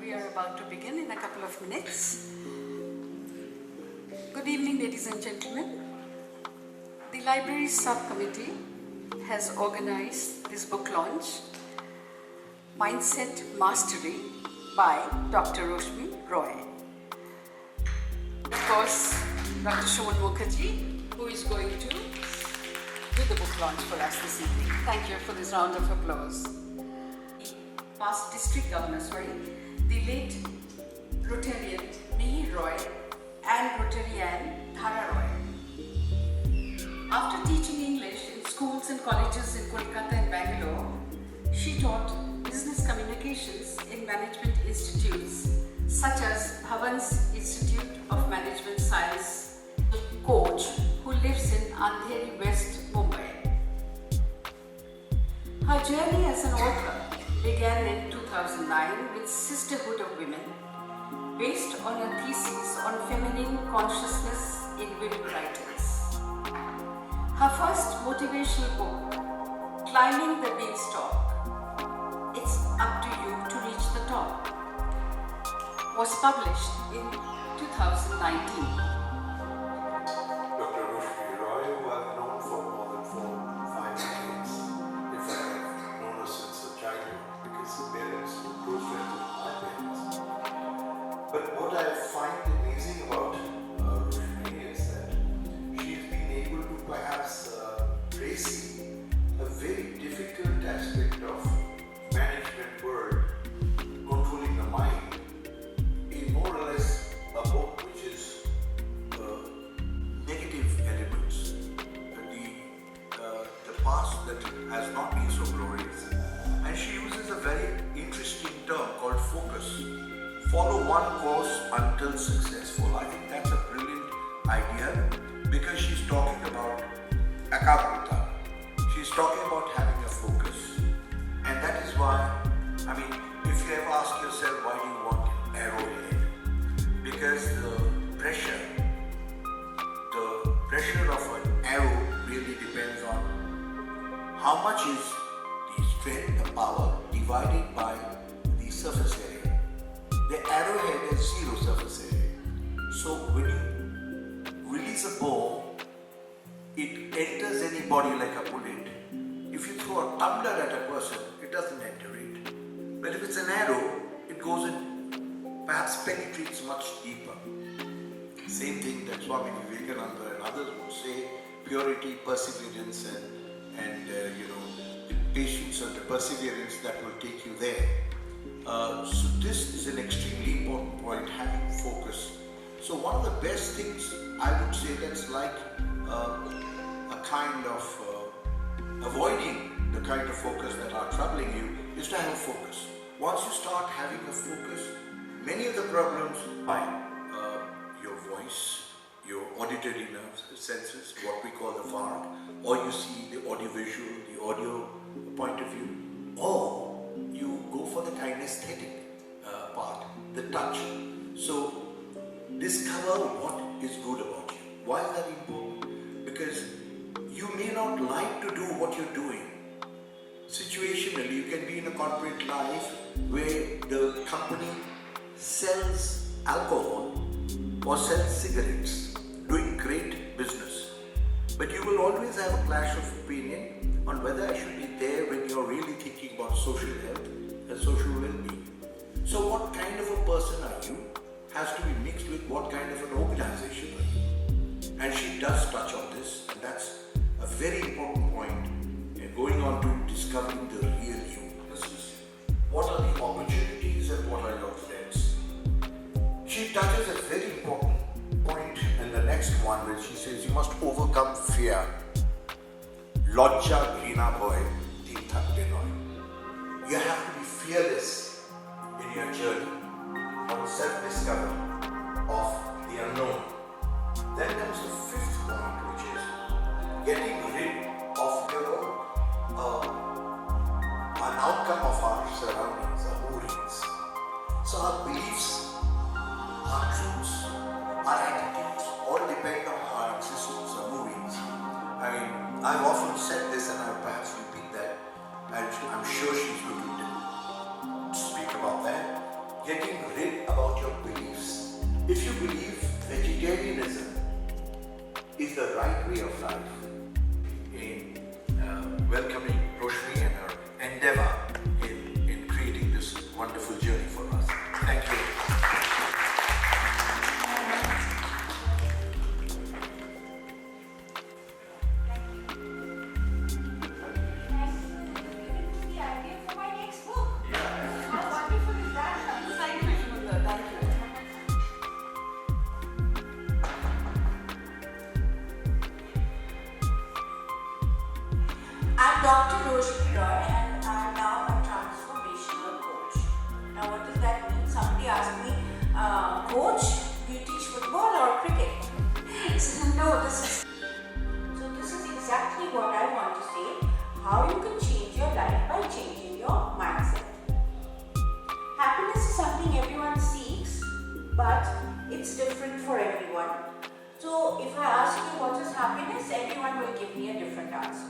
We are about to begin in a couple of minutes. Good evening, ladies and gentlemen. The Library Subcommittee has organized this book launch, Mindset Mastery by Dr. Roshmi Roy. Of course, Dr. Suman Mukherjee, who is going to do the book launch for us this evening. Thank you for this round of applause. Past district governor, the late Rotarian Mihir Roy and Rotarian Dhara Roy. After teaching English in schools and colleges in Calcutta and Bangalore, she taught business communications in management institutes such as Bhavan's Institute of Management Science, coach who lives in Andheri West, Mumbai. Her journey as an author began in 2009 with Sisterhood of Women, based on a thesis on feminine consciousness in women writers. Her first motivational book, Climbing the Beanstalk, It's Up to You to Reach the Top, was published in 2019. Dr. Roshmi Roy, who I've known for more than 5 decades. In fact, I've known her since her childhood because her parents were close friends with my parents. But what I find amazing about Roshmi is that she's been able to perhaps trace a very difficult aspect of management world, controlling the mind, in more or less a book which is negative elements, the past that has not been so glorious. And she uses a very interesting term called focus. Follow one course until successful. I think that's a brilliant idea because she's talking about Calcutta. She's talking about having a focus. And that is why, if you ever ask yourself why do you want an arrowhead? Because the pressure of an arrow really depends on how much is the strength, the power divided by the surface area. The arrowhead has zero surface area. So when you release a ball, it enters any body like a bullet. If you throw a tumbler at a person, it doesn't enter it. But if it's an arrow, it goes in, perhaps penetrates much deeper. Same thing that Swami Vivekananda and others would say, purity, perseverance and the patience and the perseverance that will take you there. So this is an extremely important point, having focus. So one of the best things I would say that's like a kind of avoiding the kind of focus that are troubling you is to have a focus. Once you start having a focus, many of the problems by your voice, your auditory nerves, senses, what we call the VARG, or you see the audiovisual, the audio point of view, or you go for the kinesthetic part, the touch. So discover what is good about you. Why is that important? Because you may not like to do what you're doing. Situationally, you can be in a corporate life where the company sells alcohol or sells cigarettes, doing great business. But you will always have a clash of opinion on whether I should be there when you're really thinking about social health and social well-being. So what kind of a person are you has to be mixed with what kind of an organization are you. And she does touch on this, and that's a very important point in going on to discovering the real you. This is what are the opportunities and what are your threats. She touches a very important point in the next one where she says you must overcome fear. Lojja Grina Boy, Tinthak Denoy. You have to be fearless in your journey on self-discovery of the unknown. Then comes the fifth point, which is getting rid of your an outcome of our surroundings, our moorings. So our beliefs, our truths, our attitudes all depend on our existence, our moorings. I've often said this, and vegetarianism is the right way of life. In welcoming Roshmi and her endeavor in creating this wonderful journey for us. Thank you. I'm Dr. Roshmi Roy and I'm now a transformational coach. Now what does that mean? Somebody asked me, coach, do you teach football or cricket? No, this is exactly what I want to say, how you can change your life by changing your mindset. Happiness is something everyone seeks, but it's different for everyone. So if I ask you what is happiness, everyone will give me a different answer.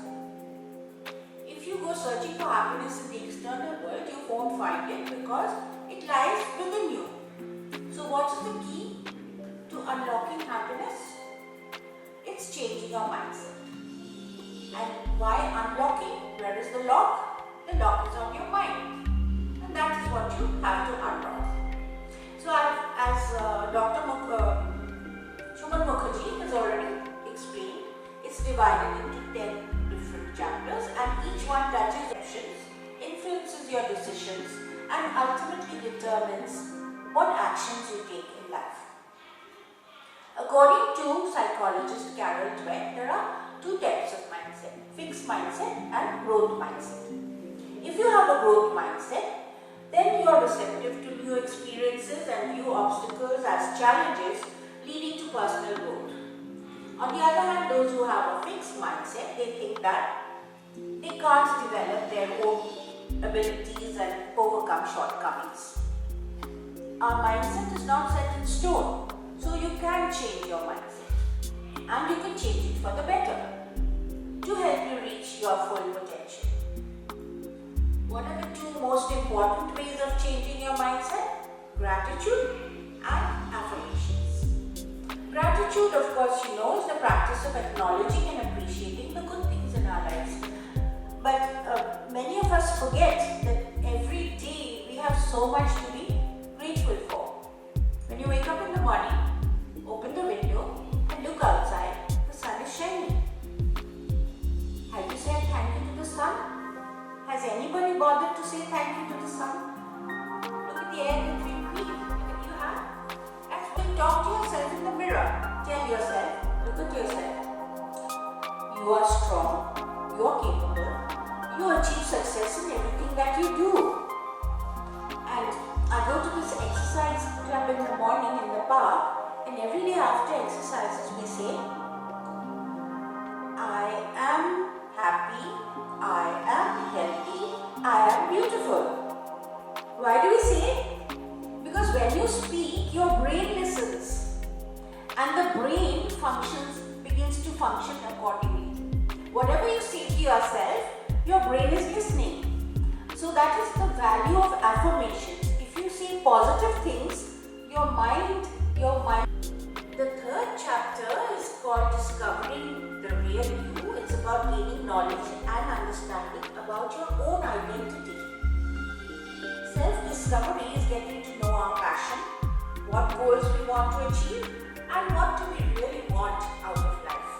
If you go searching for happiness in the external world, you won't find it because it lies within you. So what is the key to unlocking happiness? It's changing your mindset. And why unlocking? Where is the lock? The lock is on your mind. And that is what you have to unlock. So as Dr. Suman Mukherjee has already explained, it's divided into 10 different chapters, and each one touches options, influences your decisions, and ultimately determines what actions you take in life. According to psychologist Carol Dweck, there are two types of mindset: fixed mindset and growth mindset. If you have a growth mindset, then you are receptive to new experiences and new obstacles as challenges leading to personal growth. On the other hand, those who have a fixed mindset, they think that they can't develop their own abilities and overcome shortcomings. Our mindset is not set in stone, so you can change your mindset, and you can change it for the better to help you reach your full potential. What are the two most important ways of changing your mindset? Gratitude and affirmations. Gratitude, of course, you know, is the practice of acknowledging and appreciating the good things in our lives. But many of us forget that every day we have so much to be grateful for. When you wake up in the morning, open the window and look outside, the sun is shining. Have you said thank you to the sun? Has anybody bothered to say thank you to the sun? Look at the air that we breathe. If you have, actually talk to yourself in the mirror. Tell yourself, look at yourself. You are strong, you are capable, you achieve success in everything that you do. And I go to this exercise club in the morning in the park, and every day after exercises we say, I am happy, I am healthy, I am beautiful. Why do we say? Because when you speak, your brain listens, and the brain begins to function accordingly. Whatever you say to yourself, your brain is listening. So that is the value of affirmations. If you say positive things, your mind. The third chapter is called Discovering the Real You. It's about gaining knowledge and understanding about your own identity. Self-discovery is getting to know our passion, what goals we want to achieve, and what do we really want out of life.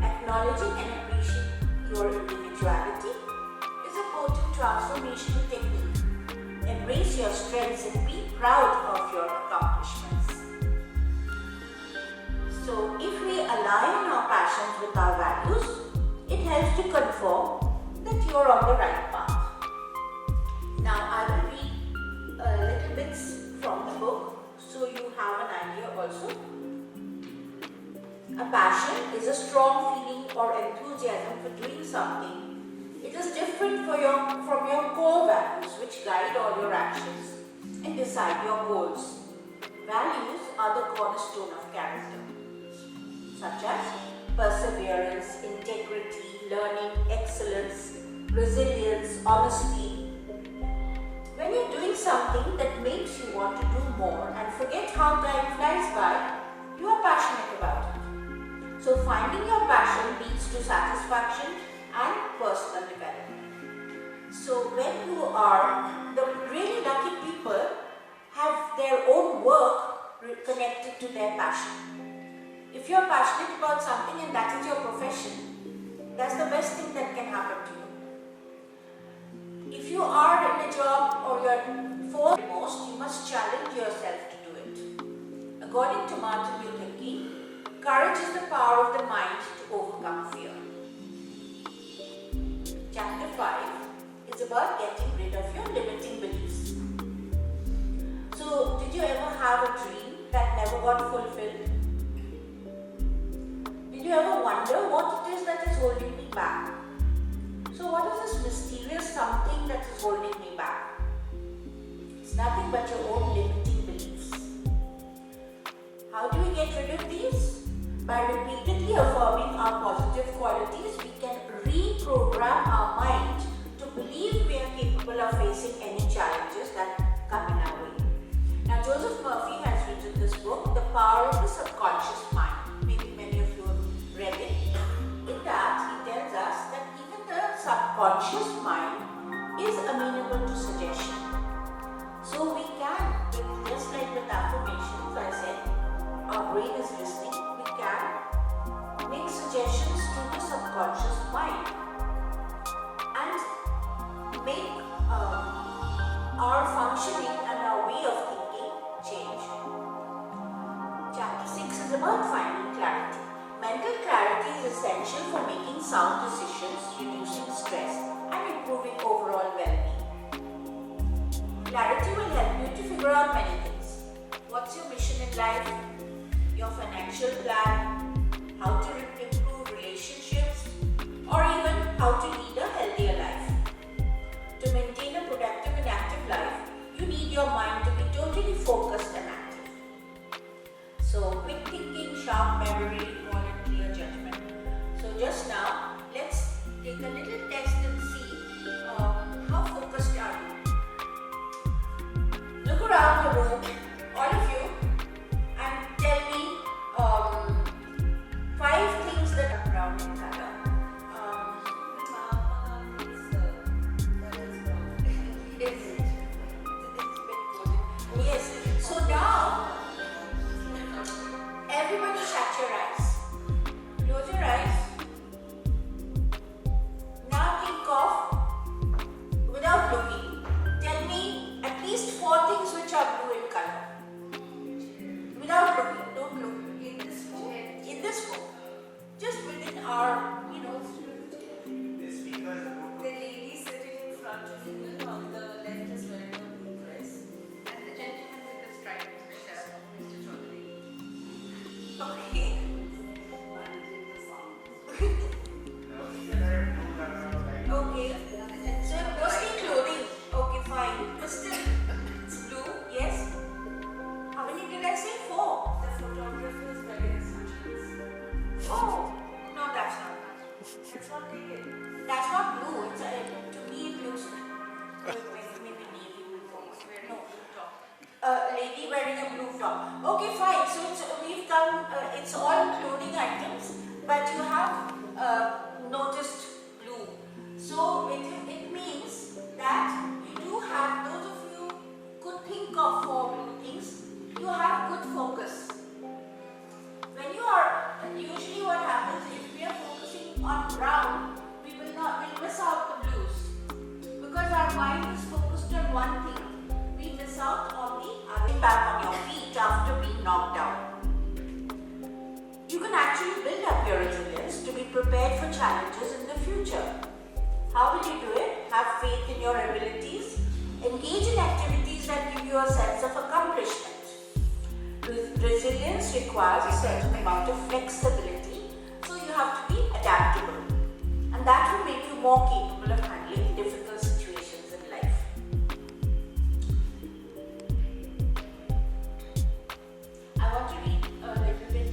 Acknowledging and appreciating your individuality is a potent transformational technique. Embrace your strengths and be proud of your accomplishments. So, if we align our passions with our values, it helps to confirm that you are on the right path. Now, I will read little bits from the book so you have an idea also. A passion is a strong feeling or enthusiasm for doing something. It is different from your core values, which guide all your actions and decide your goals. Values are the cornerstone of character, such as perseverance, integrity, learning, excellence, resilience, honesty. When you're doing something that makes you want to do more and forget how time flies by, to satisfaction and personal development. So when you are, the really lucky people have their own work connected to their passion. If you are passionate about something and that is your profession, that's the best thing that can happen to you. If you are in a job or you are foremost, you must challenge yourself to do it. According to Martin Luther King, courage is the power of the mind to overcome fear. Chapter 5 is about getting rid of your limiting beliefs. So, did you ever have a dream that never got fulfilled? Did you ever wonder what it is that is holding me back? So, what is this mysterious something that is holding me back? It's nothing but your own limiting beliefs. How do we get rid of these? By repeatedly affirming our positive qualities, we can reprogram our mind to believe we are capable of facing any challenges that come in our way. Now, Joseph Murphy has written this book, The Power of the Subconscious Mind. Maybe many of you have read it. In that, he tells us that even the subconscious mind is amenable to suggestion. So we can, just like with affirmations, I said, our brain is listening, we can make suggestions to the subconscious mind and make our functioning and our way of thinking change. Chapter 6 is about finding clarity. Mental clarity is essential for making sound decisions, reducing stress and improving overall well-being. Clarity will help you to figure out many things. What's your mission in life? Your financial plan, how to improve relationships, or even how to lead a healthier life. To maintain a productive and active life, you need your mind to be totally focused and active. So, quick thinking, sharp memory, more and clear judgment. So, just now, let's take a little test and see how focused are you. Look around the room, all of you, and tell me 5 things that are brown in color. Yes. So now, everybody shut your eyes. Close your eyes. Now think of, without looking, tell me at least 4 things which are blue in color. Without looking, don't look. In this book. Just within our, The lady sitting in front of you on the left is wearing a blue dress. And the gentleman with the striped shirt, Mr. Chaudhary. Okay. Okay. So mostly clothing. Okay, fine. But still, it's blue. Yes. How many did I say? 4. The photographer is wearing sunglasses. Oh, no, that's not. Let's not take it. That's not blue. It's to me it looks maybe navy blue. No, blue top. Lady wearing a blue top. Okay, fine. So we've come. It's all clothing items, but you have noticed blue. So it means that you do have, those of you could think of 4 blue things. You have good focus. When you are, usually what happens if we are focusing on brown, we'll miss out the blues. Because our mind is focused on one thing, we miss out on the other. Back on your feet after being knocked out. You can actually build up your resilience to be prepared for challenges in the future. How will you do it? Have faith in your abilities. Engage in activities that give you a sense of accomplishment. Resilience requires a certain amount of flexibility, so you have to be adaptable. And that will make you more capable of handling difficult situations in life. I want to read a little bit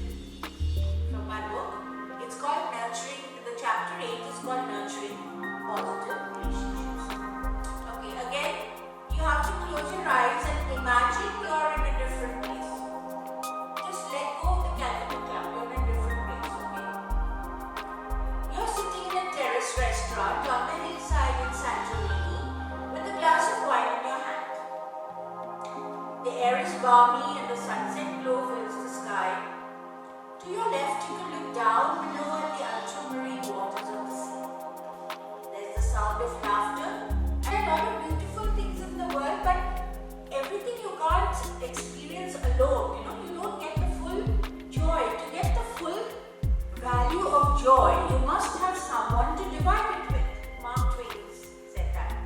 from my book. It's called Nurturing, the chapter 8 is called Nurturing Positive Relationships. Okay, again, you have to close your eyes and imagine you're in a different place. Just let go of the Calcutta Club, you're in a different place, okay? balmy and the sunset glow fills the sky. To your left, you can look down below at the ultramarine waters of the sea. There's the sound of laughter and a lot of beautiful things in the world, but everything you can't experience alone. You don't get the full joy. To get the full value of joy, you must have someone to divide it with. Mark Twain said that.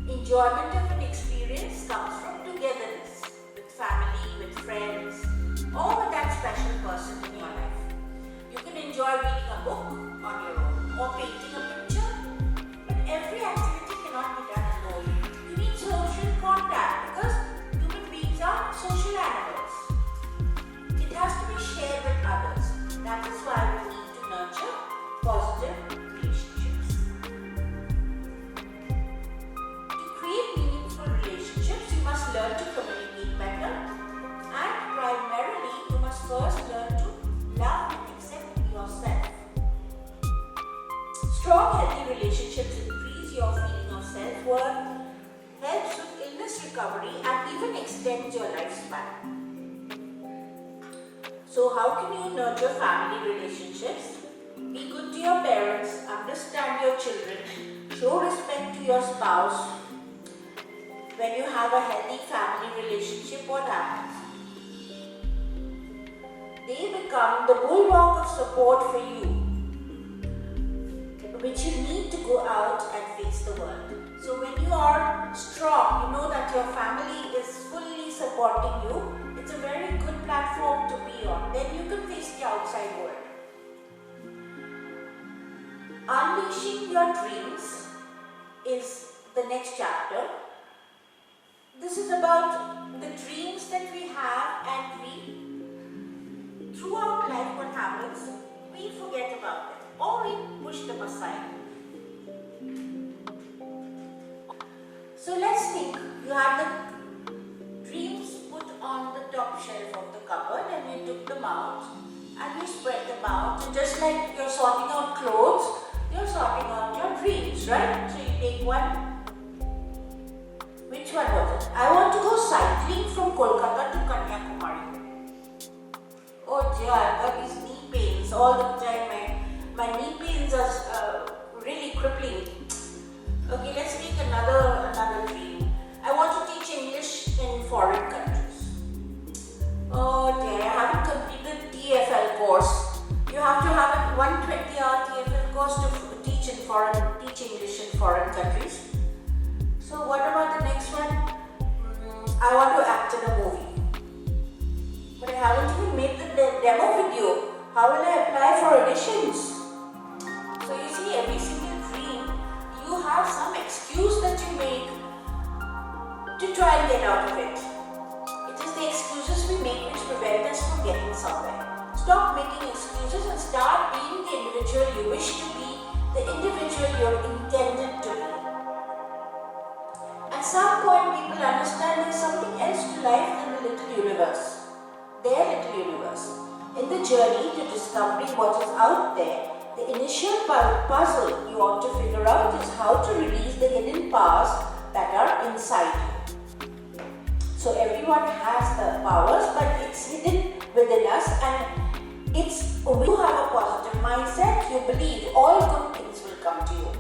Enjoyment of an experience comes from togetherness, with family, with friends, or with that special person in your life. You can enjoy reading a book on your own or painting a picture, but every activity cannot be done alone. You need social contact because human beings are social animals. It has to be shared with others. That is why we need to nurture positive relationships. To create meaningful relationships, you must learn to communicate better, and primarily you must first learn to love and accept yourself. Strong, healthy relationships increase your feeling of self-worth, helps with illness recovery, and even extends your lifespan. So how can you nurture family relationships? Be good to your parents, understand your children, show respect to your spouse. When you have a healthy family relationship, what happens? They become the bulwark of support for you, which you need to go out and face the world. So when you are strong, you know that your family is fully supporting you. It's a very good platform to be on. Then you can face the outside world. Unleashing your dreams is the next chapter. This is about the dreams that we have, and throughout life what happens, we forget about them or we push them aside. So let's think, you had the dreams put on the top shelf of the cupboard and you took them out and you spread them out, and just like you're sorting out clothes, you're sorting out your dreams, right? So you take one. Which one was it? I want to go cycling from Calcutta to Kanyakumari. Oh dear, I've got these knee pains all the time. My knee pains are really crippling. Okay, let's take another dream. I want to teach English in foreign countries. Oh dear, I haven't completed TFL course. You have to have a 120-hour TFL course to teach English in foreign countries. So what about the next one? I want to act in a movie. But I haven't even made the demo video. How will I apply for auditions? So you see, every single dream, you have some excuse that you make to try and get out of it. It is the excuses we make which prevent us from getting somewhere. Stop making excuses and start being the individual you wish to be, the individual you're intended to be. At some point, people understand there's something else to life than the little universe. Their little universe. In the journey to discovering what is out there, the initial puzzle you ought to figure out is how to release the hidden powers that are inside you. So everyone has the powers, but it's hidden within us, and it's when you have a positive mindset, you believe all good things will come to you.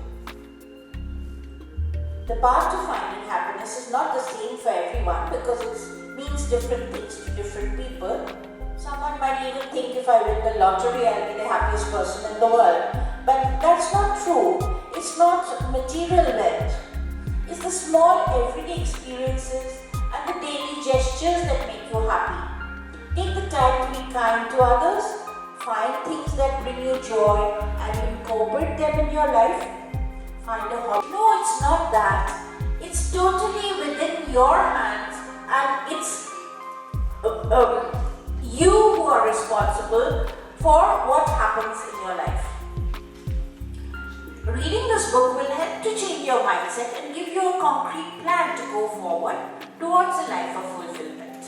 The path to finding happiness is not the same for everyone because it means different things to different people. Someone might even think if I win the lottery, I'll be the happiest person in the world. But that's not true. It's not material wealth. It's the small everyday experiences and the daily gestures that make you happy. Take the time to be kind to others. Find things that bring you joy and incorporate them in your life. Find a hobby. No, it's not that. It's totally within your hands, and it's you who are responsible for what happens in your life. Reading this book will help to change your mindset and give you a concrete plan to go forward towards a life of fulfillment.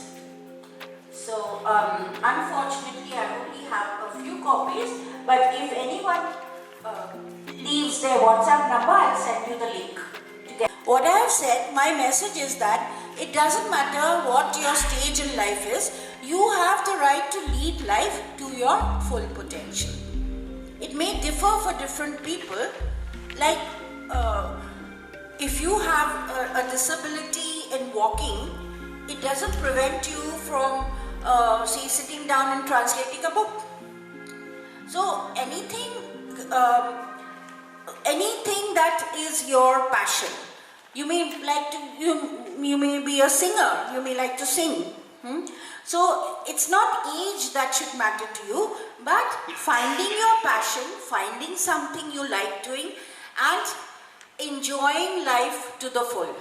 So, unfortunately, I only have a few copies, but if anyone leaves their WhatsApp number, I'll send you the link. What I have said, my message is that it doesn't matter what your stage in life is, you have the right to lead life to your full potential. It may differ for different people, like if you have a disability in walking, it doesn't prevent you from say sitting down and translating a book. So anything that is your passion. You may like to, you may be a singer, you may like to sing. So it's not age that should matter to you, but finding your passion, finding something you like doing and enjoying life to the full.